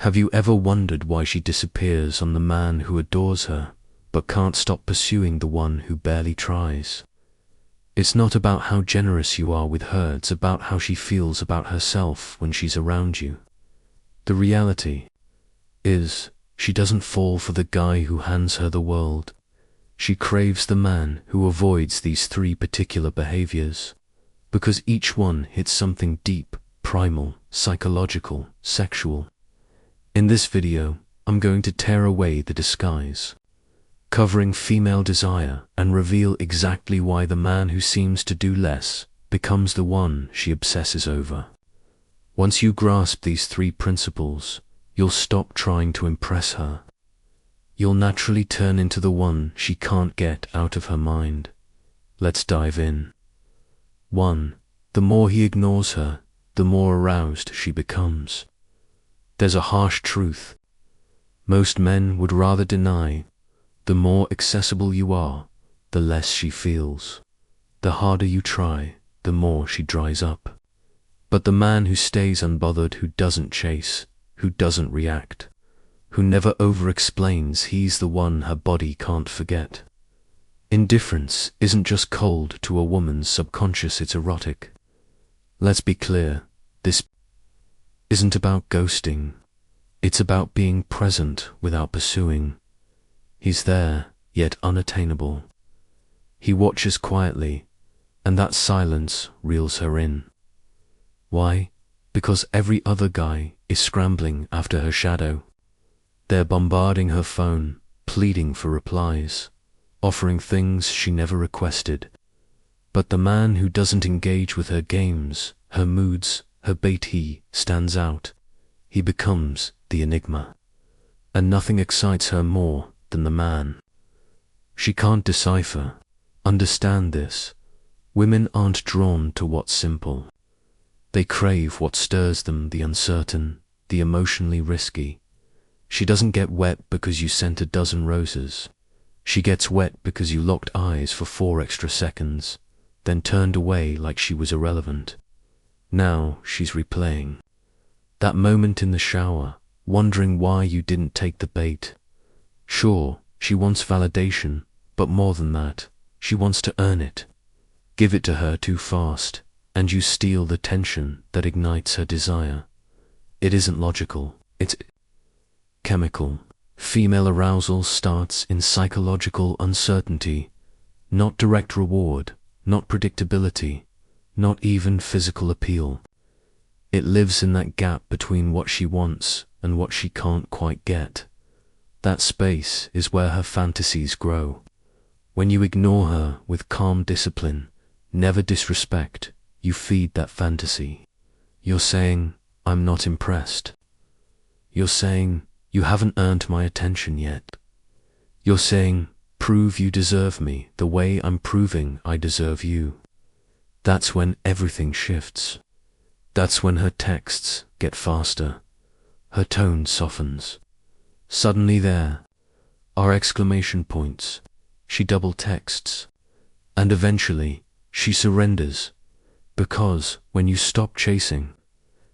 Have you ever wondered why she disappears on the man who adores her, but can't stop pursuing the one who barely tries? It's not about how generous you are with her, it's about how she feels about herself when she's around you. The reality is, she doesn't fall for the guy who hands her the world. She craves the man who avoids these three particular behaviors, because each one hits something deep, primal, psychological, sexual. In this video, I'm going to tear away the disguise, covering female desire, and reveal exactly why the man who seems to do less becomes the one she obsesses over. Once you grasp these three principles, you'll stop trying to impress her. You'll naturally turn into the one she can't get out of her mind. Let's dive in. 1. The more he ignores her, the more aroused she becomes. There's a harsh truth. Most men would rather deny. The more accessible you are, the less she feels. The harder you try, the more she dries up. But the man who stays unbothered, who doesn't chase, who doesn't react, who never over-explains, he's the one her body can't forget. Indifference isn't just cold to a woman's subconscious, it's erotic. Let's be clear, this isn't about ghosting. It's about being present without pursuing. He's there, yet unattainable. He watches quietly, and that silence reels her in. Why? Because every other guy is scrambling after her shadow. They're bombarding her phone, pleading for replies, offering things she never requested. But the man who doesn't engage with her games, her moods, her bait, he stands out. He becomes the enigma. And nothing excites her more than the man. She can't decipher, understand this. Women aren't drawn to what's simple. They crave what stirs them, the uncertain, the emotionally risky. She doesn't get wet because you sent a dozen roses. She gets wet because you locked eyes for 4 extra seconds, then turned away like she was irrelevant. Now she's replaying that moment in the shower, wondering why you didn't take the bait. Sure, she wants validation, but more than that, she wants to earn it. Give it to her too fast, and you steal the tension that ignites her desire. It isn't logical, it's chemical. Female arousal starts in psychological uncertainty, not direct reward, not predictability, not even physical appeal. It lives in that gap between what she wants and what she can't quite get. That space is where her fantasies grow. When you ignore her with calm discipline, never disrespect, you feed that fantasy. You're saying, I'm not impressed. You're saying, you haven't earned my attention yet. You're saying, prove you deserve me the way I'm proving I deserve you. That's when everything shifts. That's when her texts get faster. Her tone softens. Suddenly there are exclamation points. She double texts. And eventually, she surrenders. Because when you stop chasing,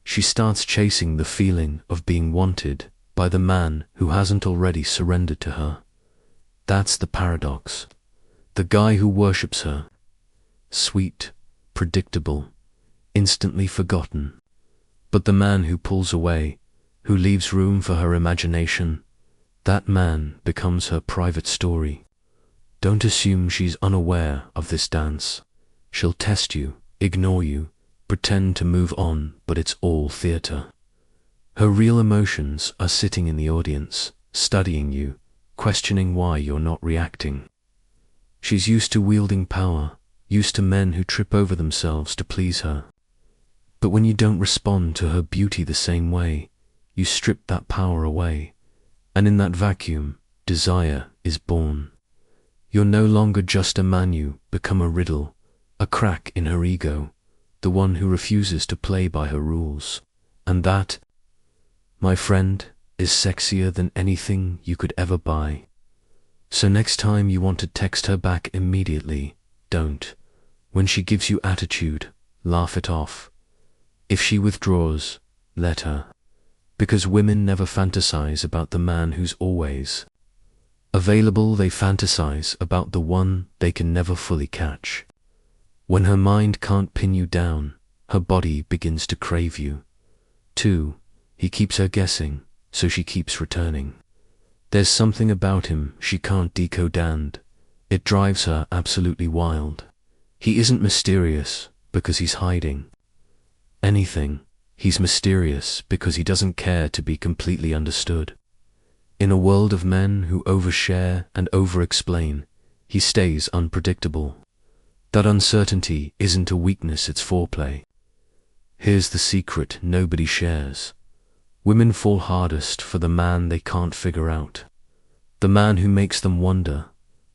she starts chasing the feeling of being wanted by the man who hasn't already surrendered to her. That's the paradox. The guy who worships her, sweet, predictable, instantly forgotten. But the man who pulls away, who leaves room for her imagination, that man becomes her private story. Don't assume she's unaware of this dance. She'll test you, ignore you, pretend to move on, but it's all theater. Her real emotions are sitting in the audience, studying you, questioning why you're not reacting. She's used to wielding power, used to men who trip over themselves to please her. But when you don't respond to her beauty the same way, you strip that power away, and in that vacuum, desire is born. You're no longer just a man, you become a riddle, a crack in her ego, the one who refuses to play by her rules. And that, my friend, is sexier than anything you could ever buy. So next time you want to text her back immediately, don't. When she gives you attitude, laugh it off. If she withdraws, let her. Because women never fantasize about the man who's always available, they fantasize about the one they can never fully catch. When her mind can't pin you down, her body begins to crave you. 2. He keeps her guessing, so she keeps returning. There's something about him she can't decode and it drives her absolutely wild. He isn't mysterious because he's hiding anything. He's mysterious because he doesn't care to be completely understood. In a world of men who overshare and over-explain, he stays unpredictable. That uncertainty isn't a weakness, it's foreplay. Here's the secret nobody shares. Women fall hardest for the man they can't figure out. The man who makes them wonder,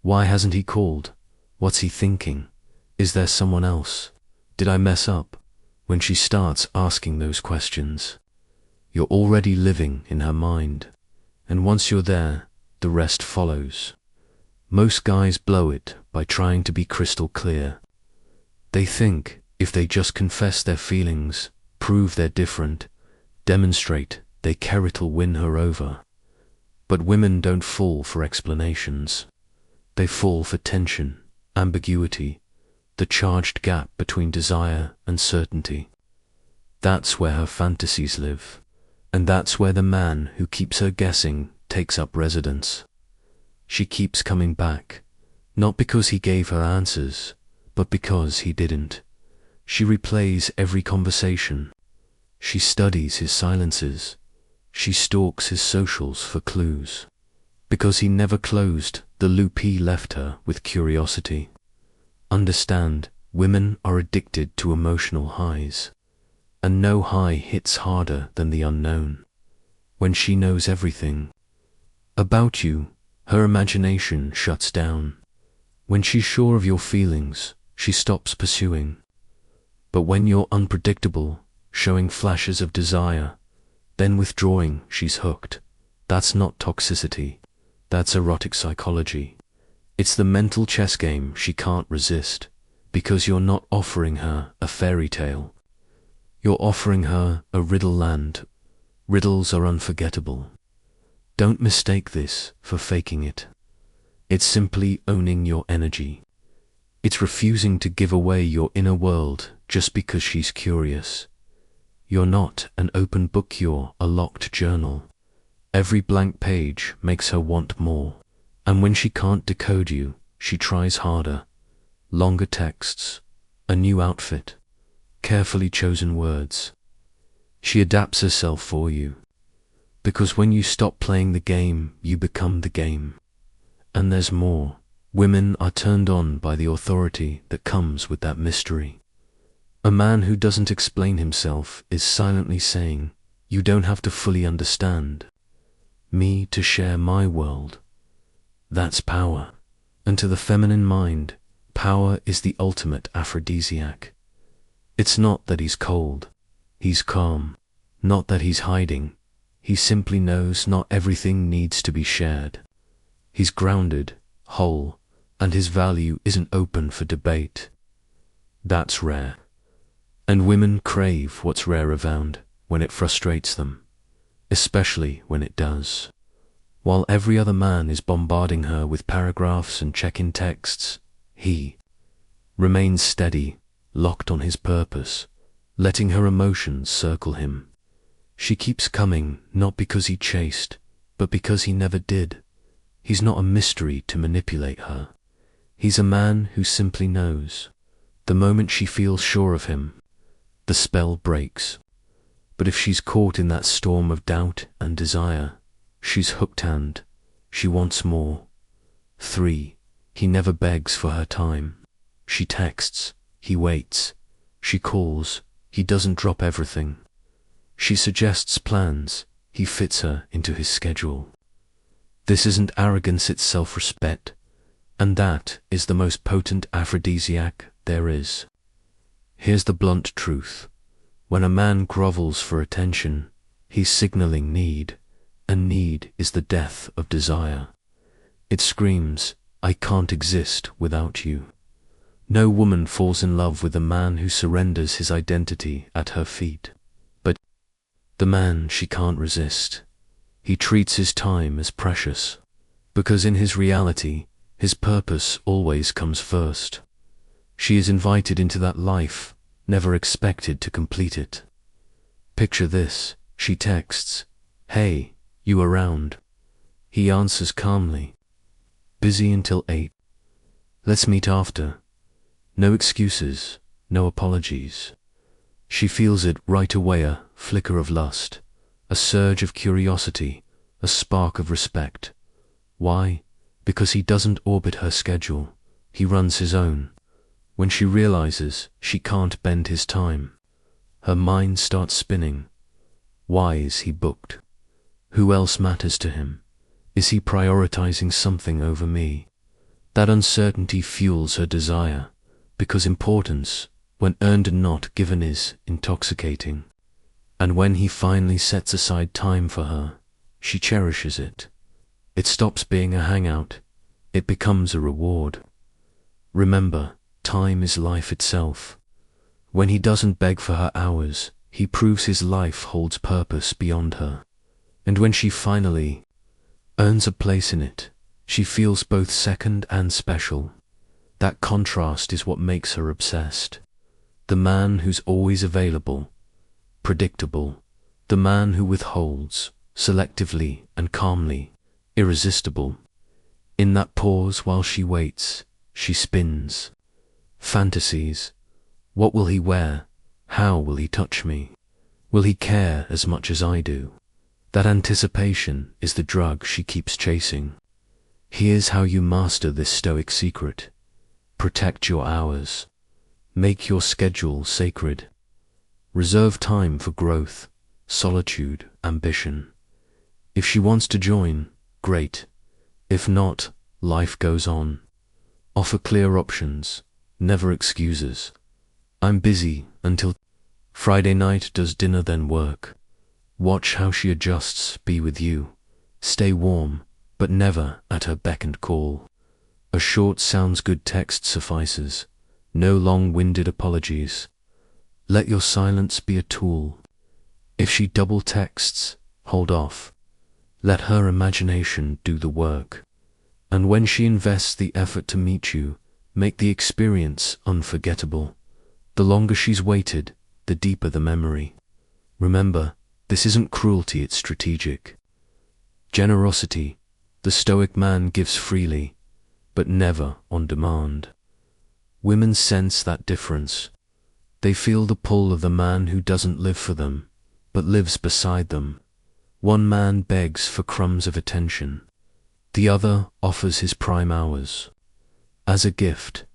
why hasn't he called? What's he thinking? Is there someone else? Did I mess up? When she starts asking those questions, you're already living in her mind. And once you're there, the rest follows. Most guys blow it by trying to be crystal clear. They think if they just confess their feelings, prove they're different, demonstrate they care, it'll win her over. But women don't fall for explanations. They fall for tension, ambiguity, the charged gap between desire and certainty. That's where her fantasies live, and that's where the man who keeps her guessing takes up residence. She keeps coming back, not because he gave her answers, but because he didn't. She replays every conversation. She studies his silences. She stalks his socials for clues. Because he never closed the loop, he left her with curiosity. Understand, women are addicted to emotional highs, and no high hits harder than the unknown. When she knows everything about you, her imagination shuts down. When she's sure of your feelings, she stops pursuing. But when you're unpredictable, showing flashes of desire, then withdrawing, she's hooked. That's not toxicity, that's erotic psychology. It's the mental chess game she can't resist, because you're not offering her a fairy tale. You're offering her a riddle land. Riddles are unforgettable. Don't mistake this for faking it. It's simply owning your energy. It's refusing to give away your inner world just because she's curious. You're not an open book, you're a locked journal. Every blank page makes her want more. And when she can't decode you, she tries harder. Longer texts, a new outfit, carefully chosen words. She adapts herself for you. Because when you stop playing the game, you become the game. And there's more. Women are turned on by the authority that comes with that mystery. A man who doesn't explain himself is silently saying, you don't have to fully understand me to share my world. That's power. And to the feminine mind, power is the ultimate aphrodisiac. It's not that he's cold, he's calm. Not that he's hiding, he simply knows not everything needs to be shared. He's grounded, whole, and his value isn't open for debate. That's rare. And women crave what's rare around when it frustrates them, especially when it does. While every other man is bombarding her with paragraphs and check-in texts, he remains steady, locked on his purpose, letting her emotions circle him. She keeps coming not because he chased, but because he never did. He's not a mystery to manipulate her. He's a man who simply knows. The moment she feels sure of him, the spell breaks. But if she's caught in that storm of doubt and desire, she's hooked and she wants more. 3. He never begs for her time. She texts, he waits. She calls, he doesn't drop everything. She suggests plans, he fits her into his schedule. This isn't arrogance, it's self-respect, and that is the most potent aphrodisiac there is. Here's the blunt truth. When a man grovels for attention, he's signaling need, and need is the death of desire. It screams, I can't exist without you. No woman falls in love with a man who surrenders his identity at her feet. But The man she can't resist. He treats his time as precious, because in his reality, his purpose always comes first. She is invited into that life, never expected to complete it. Picture this, she texts, "Hey, you around?" He answers calmly, "Busy until 8. Let's meet after." No excuses, no apologies. She feels it right away, a flicker of lust, a surge of curiosity, a spark of respect. Why? Because he doesn't orbit her schedule, he runs his own. When she realizes she can't bend his time, her mind starts spinning. Why is he booked? Who else matters to him? Is he prioritizing something over me? That uncertainty fuels her desire, because importance, when earned and not given, is intoxicating. And when he finally sets aside time for her, she cherishes it. It stops being a hangout, it becomes a reward. Remember, time is life itself. When he doesn't beg for her hours, he proves his life holds purpose beyond her. And when she finally earns a place in it, she feels both second and special. That contrast is what makes her obsessed. The man who's always available, predictable. The man who withholds, selectively and calmly, irresistible. In that pause while she waits, she spins. Fantasies. What will he wear? How will he touch me? Will he care as much as I do? That anticipation is the drug she keeps chasing. Here's how you master this Stoic secret. Protect your hours. Make your schedule sacred. Reserve time for growth, solitude, ambition. If she wants to join, great. If not, life goes on. Offer clear options, never excuses. I'm busy until Friday night, does dinner then work. Watch how she adjusts, be with you. Stay warm, but never at her beck and call. A short sounds good text suffices. No long-winded apologies. Let your silence be a tool. If she double texts, hold off. Let her imagination do the work. And when she invests the effort to meet you, make the experience unforgettable. The longer she's waited, the deeper the memory. Remember, this isn't cruelty, it's strategic. Generosity. The Stoic man gives freely, but never on demand. Women sense that difference. They feel the pull of the man who doesn't live for them, but lives beside them. One man begs for crumbs of attention. The other offers his prime hours as a gift,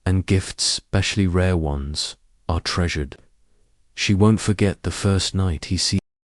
and gifts, especially rare ones, are treasured. She won't forget the first night he sees